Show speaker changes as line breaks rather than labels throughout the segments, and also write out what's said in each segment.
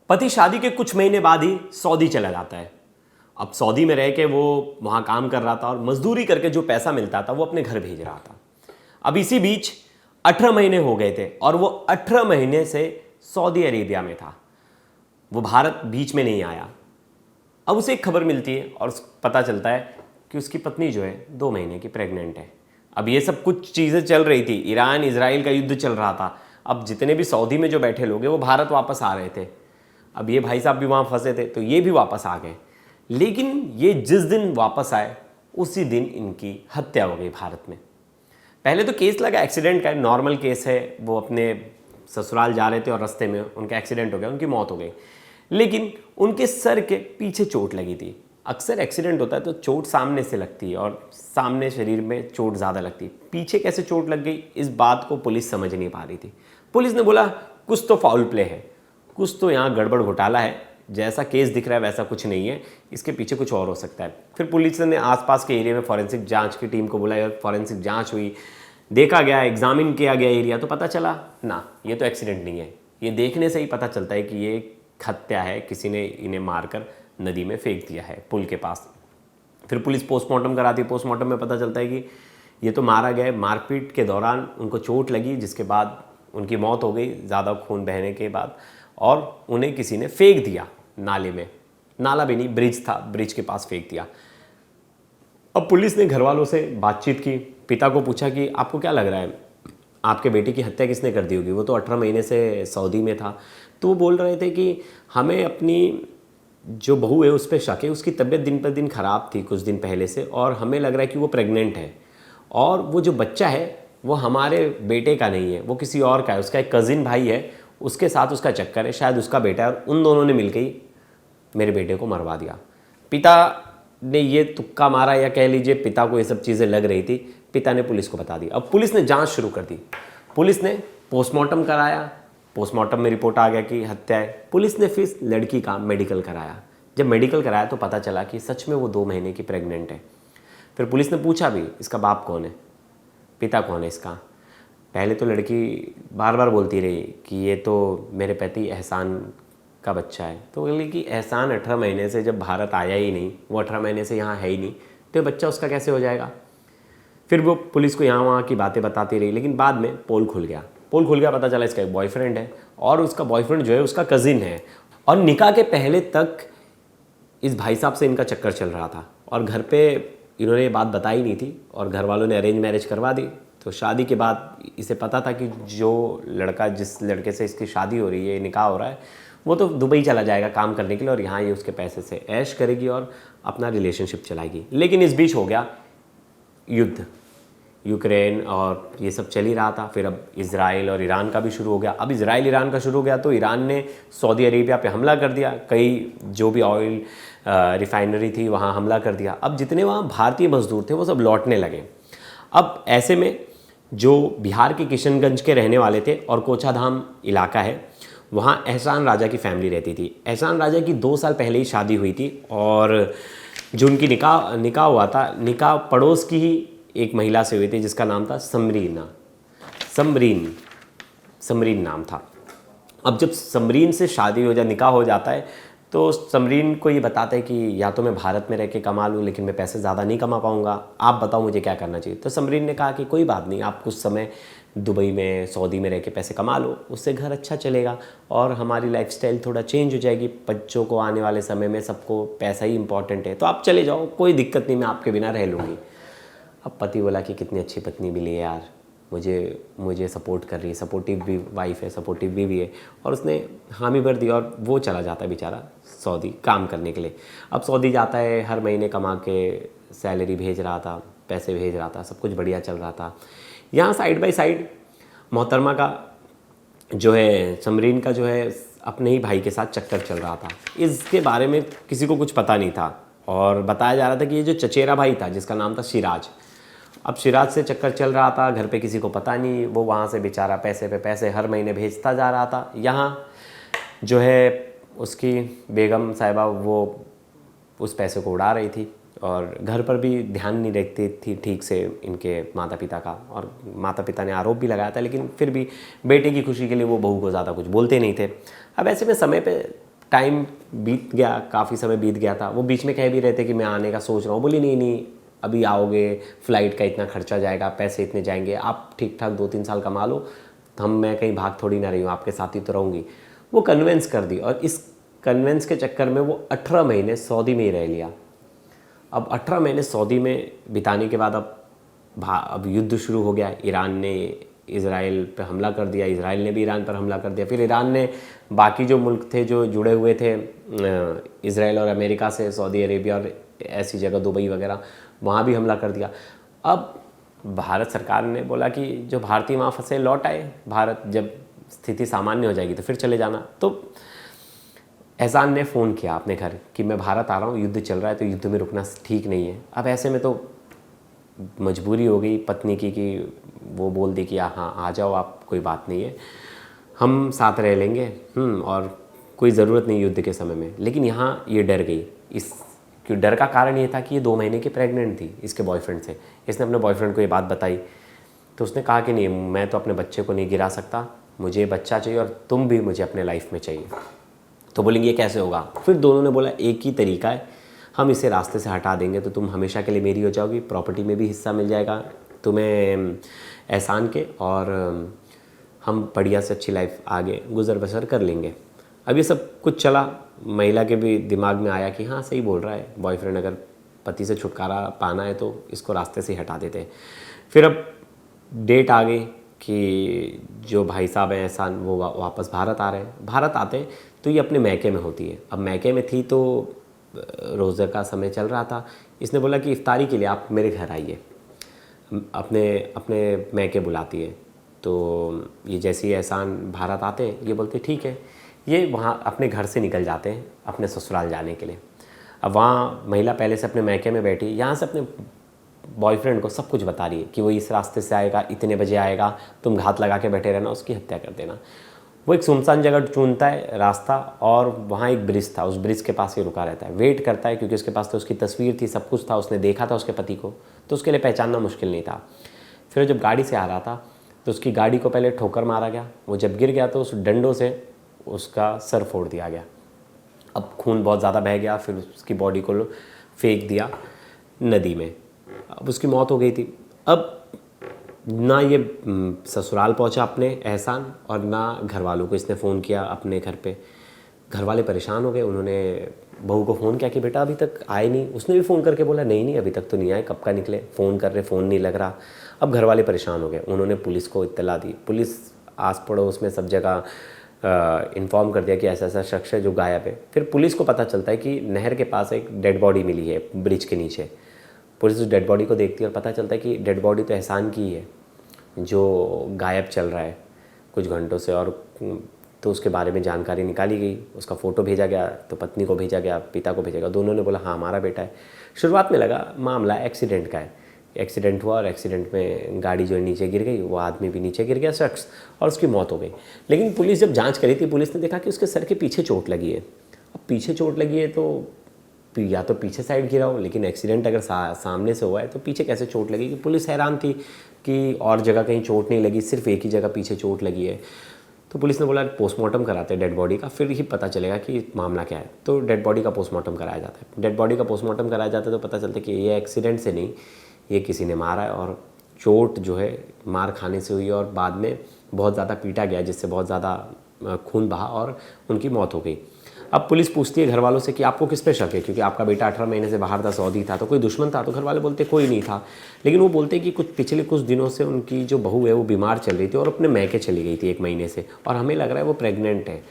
पति शादी के कुछ महीने बाद ही सऊदी चला जाता है। अब सऊदी में रह के वो वहाँ काम कर रहा था और मजदूरी करके जो पैसा मिलता था वो अपने घर भेज रहा था। अब इसी बीच 18 महीने हो गए थे और वो 18 महीने से सऊदी अरेबिया में था, वो भारत बीच में नहीं आया। अब उसे एक खबर मिलती है और पता चलता है कि उसकी पत्नी जो है 2 महीने की प्रेग्नेंट है। अब ये सब कुछ चीज़ें चल रही थी, ईरान इजराइल का युद्ध चल रहा था। अब जितने भी सऊदी में जो बैठे लोग हैं वो भारत वापस आ रहे थे। अब ये भाई साहब भी वहाँ फंसे थे तो ये भी वापस आ गए। लेकिन ये जिस दिन वापस आए उसी दिन इनकी हत्या हो गई भारत में। पहले तो केस लगा एक्सीडेंट का, नॉर्मल केस है, वो अपने ससुराल जा रहे थे और रास्ते में उनका एक्सीडेंट हो गया, उनकी मौत हो गई। लेकिन उनके सर के पीछे चोट लगी थी। अक्सर एक्सीडेंट होता है तो चोट सामने से लगती है और सामने शरीर में चोट ज़्यादा लगती है, पीछे कैसे चोट लग गई इस बात को पुलिस समझ नहीं पा रही थी। पुलिस ने बोला कुछ तो फाउल प्ले है, कुछ तो यहाँ गड़बड़ घोटाला है, जैसा केस दिख रहा है वैसा कुछ नहीं है, इसके पीछे कुछ और हो सकता है। फिर पुलिस ने आसपास के एरिया में फॉरेंसिक जांच की टीम को बुलाया, फॉरेंसिक जांच हुई, देखा गया, एग्जामिन किया गया एरिया, तो पता चला ना ये तो एक्सीडेंट नहीं है। ये देखने से ही पता चलता है कि ये हत्या है, किसी ने इन्हें मारकर नदी में फेंक दिया है पुल के पास। फिर पुलिस पोस्टमार्टम कराती है, पोस्टमार्टम में पता चलता है कि ये तो मारा गया, मारपीट के दौरान उनको चोट लगी जिसके बाद उनकी मौत हो गई ज़्यादा खून बहने के बाद, और उन्हें किसी ने फेंक दिया नाले में। नाला भी नहीं, ब्रिज था, ब्रिज के पास फेंक दिया। अब पुलिस ने घर वालों से बातचीत की, पिता को पूछा कि आपको क्या लग रहा है आपके बेटे की हत्या किसने कर दी होगी, वो तो 18 महीने से सऊदी में था। तो वो बोल रहे थे कि हमें अपनी जो बहू है उस पर शक है, उसकी तबीयत दिन पर दिन ख़राब थी कुछ दिन पहले से, और हमें लग रहा है कि वो प्रेग्नेंट है, और वो जो बच्चा है वो हमारे बेटे का नहीं है, वो किसी और का है, उसका एक कज़िन भाई है, उसके साथ उसका चक्कर है, शायद उसका बेटा है, और उन दोनों ने मिलकर ही मेरे बेटे को मरवा दिया। पिता ने ये तुक्का मारा, या कह लीजिए पिता को ये सब चीज़ें लग रही थी, पिता ने पुलिस को बता दी। अब पुलिस ने जांच शुरू कर दी, पुलिस ने पोस्टमार्टम कराया, पोस्टमार्टम में रिपोर्ट आ गया कि हत्या है। पुलिस ने फिर लड़की का मेडिकल कराया, जब मेडिकल कराया तो पता चला कि सच में वो 2 महीने की प्रेग्नेंट है। फिर पुलिस ने पूछा भी इसका बाप कौन है, पिता कौन है इसका। पहले तो लड़की बार बार बोलती रही कि ये तो मेरे पति एहसान का बच्चा है। तो बोली कि एहसान 18 महीने से जब भारत आया ही नहीं, वो 18 महीने से यहाँ है ही नहीं, तो ये बच्चा उसका कैसे हो जाएगा। फिर वो पुलिस को यहाँ वहाँ की बातें बताती रही, लेकिन बाद में पोल खुल गया। पोल खुल गया, पता चला इसका एक बॉयफ्रेंड है, और उसका बॉयफ्रेंड जो है उसका कज़िन है, और निकाह के पहले तक इस भाई साहब से इनका चक्कर चल रहा था, और घर पे इन्होंने ये बात बताई नहीं थी, और घर वालों ने अरेंज मैरिज करवा दी। तो शादी के बाद इसे पता था कि जो लड़का, जिस लड़के से इसकी शादी हो रही है, निकाह हो रहा है, वो तो दुबई चला जाएगा काम करने के लिए, और यहाँ ये उसके पैसे से ऐश करेगी और अपना रिलेशनशिप चलाएगी। लेकिन इस बीच हो गया युद्ध, यूक्रेन और ये सब चल ही रहा था। फिर अब इजराइल और ईरान का भी शुरू हो गया। अब इजराइल ईरान का शुरू हो गया तो ईरान ने सऊदी अरेबिया पे हमला कर दिया, कई जो भी ऑयल रिफाइनरी थी वहाँ हमला कर दिया। अब जितने वहाँ भारतीय मजदूर थे वो सब लौटने लगे। अब ऐसे में जो बिहार के किशनगंज के रहने वाले थे और कोचाधाम इलाका है, वहाँ एहसान राजा की फैमिली रहती थी। एहसान राजा की 2 साल पहले ही शादी हुई थी, और जो उनकी निकाह हुआ था, निकाह पड़ोस की ही एक महिला से हुई थी जिसका नाम था समरीन नाम था। अब जब समरीन से शादी हो निकाह हो जाता है तो समरीन को ये बताता है कि या तो मैं भारत में रह के कमा लूँ, लेकिन मैं पैसे ज़्यादा नहीं कमा पाऊँगा, आप बताओ मुझे क्या करना चाहिए। तो समरीन ने कहा कि कोई बात नहीं, आप कुछ समय दुबई में, सऊदी में रह के पैसे कमा लो, उससे घर अच्छा चलेगा और हमारी लाइफस्टाइल थोड़ा चेंज हो जाएगी। बच्चों को आने वाले समय में सबको पैसा ही इंपॉर्टेंट है, तो आप चले जाओ, कोई दिक्कत नहीं, मैं आपके बिना रह लूँगी। अब पति बोला कि कितनी अच्छी पत्नी मिली है यार, मुझे सपोर्ट कर रही है, सपोर्टिव भी वाइफ है, सपोर्टिव भी है, और उसने हामी भर दी और वो चला जाता है बेचारा सऊदी काम करने के लिए। अब सऊदी जाता है, हर महीने कमा के सैलरी भेज रहा था, पैसे भेज रहा था, सब कुछ बढ़िया चल रहा था। यहाँ साइड बाय साइड मोहतरमा का जो है, समरीन का जो है, अपने ही भाई के साथ चक्कर चल रहा था। इसके बारे में किसी को कुछ पता नहीं था, और बताया जा रहा था कि ये जो चचेरा भाई था जिसका नाम था सिराज, अब सिराज से चक्कर चल रहा था, घर पे किसी को पता नहीं, वो वहाँ से बेचारा पैसे पे पैसे हर महीने भेजता जा रहा था। यहाँ जो है उसकी बेगम साहिबा वो उस पैसे को उड़ा रही थी, और घर पर भी ध्यान नहीं रखती थी ठीक से इनके माता पिता का, और माता पिता ने आरोप भी लगाया था, लेकिन फिर भी बेटे की खुशी के लिए वो बहू को ज़्यादा कुछ बोलते नहीं थे। अब ऐसे में समय पे टाइम बीत गया, काफ़ी समय बीत गया था। वो बीच में कह भी रहे थे कि मैं आने का सोच रहा हूँ। बोली नहीं नहीं, अभी आओगे, फ़्लाइट का इतना खर्चा जाएगा, पैसे इतने जाएंगे, आप ठीक ठाक 2-3 साल कमा लो, मैं कहीं भाग थोड़ी ना रही हूँ, आपके साथ ही तो रहूँगी। वो कन्वेंस कर दी, और इस कन्वेंस के चक्कर में वो 18 महीने सऊदी में ही रह लिया। अब 18 महीने सऊदी में बिताने के बाद अब युद्ध शुरू हो गया। ईरान ने इज़राइल पर हमला कर दिया, इज़राइल ने भी ईरान पर हमला कर दिया। फिर ईरान ने बाकी जो मुल्क थे जो जुड़े हुए थे इज़राइल और अमेरिका से, सऊदी अरेबिया और ऐसी जगह दुबई वगैरह, वहाँ भी हमला कर दिया। अब भारत सरकार ने बोला कि जो भारतीय वहाँ फंसे लौट आए, भारत जब स्थिति सामान्य हो जाएगी तो फिर चले जाना। तो एहसान ने फ़ोन किया अपने घर कि मैं भारत आ रहा हूँ, युद्ध चल रहा है, तो युद्ध में रुकना ठीक नहीं है। अब ऐसे में तो मजबूरी हो गई पत्नी की कि वो बोल दी कि हाँ आ जाओ आप, कोई बात नहीं है, हम साथ रह लेंगे, और कोई ज़रूरत नहीं युद्ध के समय में। लेकिन यहाँ ये डर गई। इस डर का कारण ये था कि ये 2 महीने की प्रेग्नेंट थी इसके बॉयफ्रेंड से। इसने अपने बॉयफ्रेंड को ये बात बताई, तो उसने कहा कि नहीं, मैं तो अपने बच्चे को नहीं गिरा सकता, मुझे बच्चा चाहिए और तुम भी मुझे अपने लाइफ में चाहिए। तो बोलेंगे ये कैसे होगा? फिर दोनों ने बोला एक ही तरीका है, हम इसे रास्ते से हटा देंगे तो तुम हमेशा के लिए मेरी हो जाओगी, प्रॉपर्टी में भी हिस्सा मिल जाएगा तुम्हें एहसान के, और हम बढ़िया से अच्छी लाइफ आगे गुजर बसर कर लेंगे। अब ये सब कुछ चला, महिला के भी दिमाग में आया कि हाँ सही बोल रहा है बॉयफ्रेंड, अगर पति से छुटकारा पाना है तो इसको रास्ते से ही हटा देते हैं। फिर अब डेट आ गई कि जो भाई साहब हैं एहसान, वो वापस भारत आ रहे हैं। भारत आते तो ये अपने मैके में होती है। अब मैके में थी तो रोज़े का समय चल रहा था। इसने बोला कि इफ्तारी के लिए आप मेरे घर आइए, अपने अपने मैके बुलाती है। तो ये जैसे ही एहसान भारत आते हैं, ये बोलते ठीक है। ये वहाँ अपने घर से निकल जाते हैं अपने ससुराल जाने के लिए। अब वहाँ महिला पहले से अपने मैके में बैठी, यहाँ से अपने बॉयफ्रेंड को सब कुछ बता रही है कि वो इस रास्ते से आएगा, इतने बजे आएगा, तुम घात लगा के बैठे रहना, उसकी हत्या कर देना। वो एक सुनसान जगह चुनता है रास्ता, और वहाँ एक ब्रिज था, उस ब्रिज के पास ही रुका रहता है, वेट करता है, क्योंकि उसके पास तो उसकी तस्वीर थी, सब कुछ था, उसने देखा था उसके पति को, तो उसके लिए पहचानना मुश्किल नहीं था। फिर जब गाड़ी से आ रहा था तो उसकी गाड़ी को पहले ठोकर मारा गया। वो जब गिर गया तो उस डंडों से उसका सर फोड़ दिया गया। अब खून बहुत ज़्यादा बह गया, फिर उसकी बॉडी को फेंक दिया नदी में। अब उसकी मौत हो गई थी। अब ना ये ससुराल पहुंचा अपने एहसान, और ना घर वालों को इसने फ़ोन किया अपने घर पे। घर वाले परेशान हो गए, उन्होंने बहू को फ़ोन किया कि बेटा अभी तक आए नहीं। उसने भी फ़ोन करके बोला नहीं अभी तक तो नहीं आए, कब का निकले, फ़ोन कर रहे, फ़ोन नहीं लग रहा। अब घर वाले परेशान हो गए, उन्होंने पुलिस को इत्तला दी। पुलिस आस पड़ोस में सब जगह इन्फॉर्म कर दिया कि ऐसा ऐसा शख्स है जो गायब है। फिर पुलिस को पता चलता है कि नहर के पास एक डेड बॉडी मिली है ब्रिज के नीचे। पुलिस उस डेड बॉडी को देखती है और पता चलता है कि डेड बॉडी तो एहसान की ही है जो गायब चल रहा है कुछ घंटों से। और तो उसके बारे में जानकारी निकाली गई, उसका फ़ोटो भेजा गया, तो पत्नी को भेजा गया, पिता को भेजा गया। दोनों ने बोला हाँ हमारा बेटा है। शुरुआत में लगा मामला एक्सीडेंट का है, एक्सीडेंट हुआ और एक्सीडेंट में गाड़ी जो है नीचे गिर गई, वो आदमी भी नीचे गिर गया शख्स, और उसकी मौत हो गई। लेकिन पुलिस जब जांच करी थी, पुलिस ने देखा कि उसके सर के पीछे चोट लगी है। अब पीछे चोट लगी है तो या तो पीछे साइड गिरा हो, लेकिन एक्सीडेंट अगर सामने से हुआ है तो पीछे कैसे चोट लगेगी। पुलिस हैरान थी कि और जगह कहीं चोट नहीं लगी, सिर्फ एक ही जगह पीछे चोट लगी है। तो पुलिस ने बोला पोस्टमार्टम कराते हैं डेड बॉडी का, फिर ही पता चलेगा कि मामला क्या है। तो डेड बॉडी का पोस्टमार्टम कराया जाता है। डेड बॉडी का पोस्टमार्टम कराया जाता है तो पता चलता है कि ये एक्सीडेंट से नहीं, ये किसी ने मारा है, और चोट जो है मार खाने से हुई है, और बाद में बहुत ज़्यादा पीटा गया जिससे बहुत ज़्यादा खून बहा और उनकी मौत हो गई। अब पुलिस पूछती है घर वालों से कि आपको किस पे शक है, क्योंकि आपका बेटा 18 महीने से बाहर था, सऊदी था, तो कोई दुश्मन था? तो घर वाले बोलते कोई नहीं था। लेकिन वो बोलते कि पिछले कुछ दिनों से उनकी जो बहू है वो बीमार चल रही थी और अपने मैके चली गई थी 1 महीने से, और हमें लग रहा है वो प्रेग्नेंट है।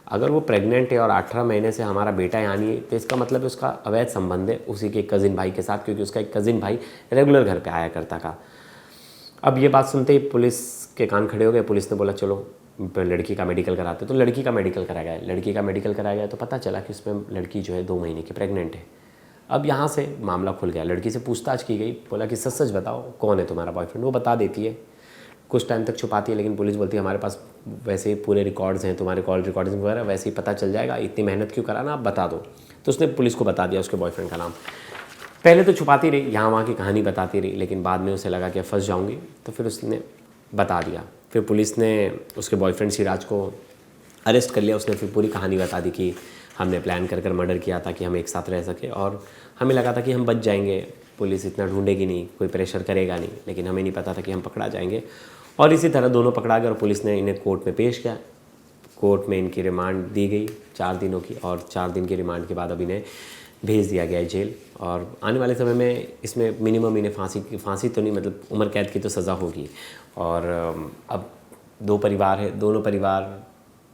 अगर वो प्रेग्नेंट है और 18 महीने से हमारा बेटा यहाँ नहीं है, तो इसका मतलब है उसका अवैध संबंध है उसी के कज़िन भाई के साथ, क्योंकि उसका एक कज़िन भाई रेगुलर घर पर आया करता था। अब ये बात सुनते ही पुलिस के कान खड़े हो गए। पुलिस ने बोला चलो लड़की का मेडिकल कराते। तो लड़की का मेडिकल कराया गया। लड़की का मेडिकल कराया गया तो पता चला कि उसमें लड़की जो है 2 महीने की प्रेग्नेंट है। अब यहाँ से मामला खुल गया। लड़की से पूछताछ की गई, बोला कि सच सच बताओ कौन है तुम्हारा बॉयफ्रेंड। वो बता देती है, कुछ टाइम तक छुपाती है, लेकिन पुलिस बोलती है हमारे पास वैसे ही पूरे रिकॉर्ड्स हैं, तुम्हारे कॉल रिकॉर्डिंग वगैरह, वैसे ही पता चल जाएगा, इतनी मेहनत क्यों कराना, आप बता दो। तो उसने पुलिस को बता दिया उसके बॉयफ्रेंड का नाम। पहले तो छुपाती रही, यहाँ वहाँ की कहानी बताती रही, लेकिन बाद में उसे लगा कि फंस जाऊँगी, तो फिर उसने बता दिया। फिर पुलिस ने उसके बॉयफ्रेंड सिराज को अरेस्ट कर लिया। उसने फिर पूरी कहानी बता दी कि हमने प्लान कर मर्डर किया था कि हम एक साथ रह सके, और हमें लगा था कि हम बच जाएंगे, पुलिस इतना ढूंढेगी नहीं, कोई प्रेशर करेगा नहीं, लेकिन हमें नहीं पता था कि हम पकड़ा जाएंगे। और इसी तरह दोनों पकड़ा गए और पुलिस ने इन्हें कोर्ट में पेश किया। कोर्ट में इनकी रिमांड दी गई 4 दिनों की, और 4 दिन की रिमांड के बाद अब इन्हें भेज दिया गया है जेल। और आने वाले समय में इसमें मिनिमम इन्हें फांसी तो नहीं, मतलब उम्र कैद की तो सज़ा होगी। और अब 2 परिवार है, दोनों परिवार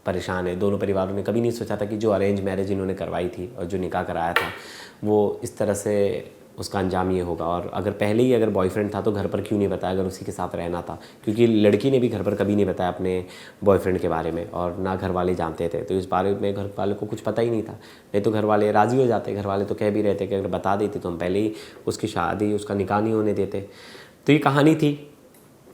परेशान है। दोनों परिवारों ने कभी नहीं सोचा था कि जो अरेंज मैरिज इन्होंने करवाई थी और जो निकाह कराया था वो इस तरह से उसका अंजाम ये होगा। और अगर पहले ही अगर बॉयफ्रेंड था तो घर पर क्यों नहीं बताया, अगर उसी के साथ रहना था, क्योंकि लड़की ने भी घर पर कभी नहीं बताया अपने बॉयफ्रेंड के बारे में, और ना घर वाले जानते थे। तो इस बारे में घर वाले को कुछ पता ही नहीं था, नहीं तो घर वाले राज़ी हो जाते। घर वाले तो कह भी रहते कि अगर बता देते तो हम पहले ही उसकी शादी, उसका निकाह नहीं होने देते। तो ये कहानी थी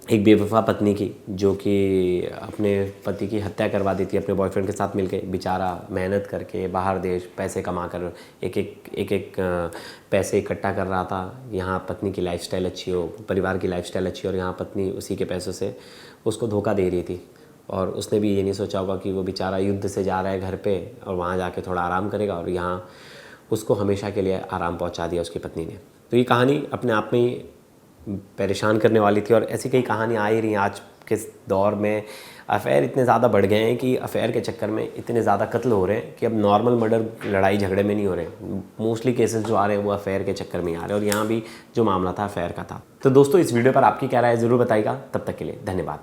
एक बेवफा पत्नी की, जो कि अपने पति की हत्या करवा देती है अपने बॉयफ्रेंड के साथ मिलके। बेचारा मेहनत करके बाहर देश पैसे कमा कर एक पैसे इकट्ठा कर रहा था, यहाँ पत्नी की लाइफस्टाइल अच्छी हो, परिवार की लाइफस्टाइल अच्छी हो, और यहाँ पत्नी उसी के पैसों से उसको धोखा दे रही थी। और उसने भी ये नहीं सोचा होगा कि वो बेचारा युद्ध से जा रहा है घर पे और वहाँ जाके थोड़ा आराम करेगा, और यहाँ उसको हमेशा के लिए आराम पहुँचा दिया उसकी पत्नी ने। तो ये कहानी अपने आप में ही परेशान करने वाली थी, और ऐसी कई कहानियाँ आ ही रही हैं। आज के दौर में अफेयर इतने ज़्यादा बढ़ गए हैं कि अफेयर के चक्कर में इतने ज़्यादा कत्ल हो रहे हैं कि अब नॉर्मल मर्डर लड़ाई झगड़े में नहीं हो रहे। मोस्टली केसेस जो आ रहे हैं वो अफेयर के चक्कर में ही आ रहे हैं, और यहाँ भी जो मामला था अफेयर का था। तो दोस्तों, इस वीडियो पर आपकी क्या राय है ज़रूर बताइएगा। तब तक के लिए धन्यवाद।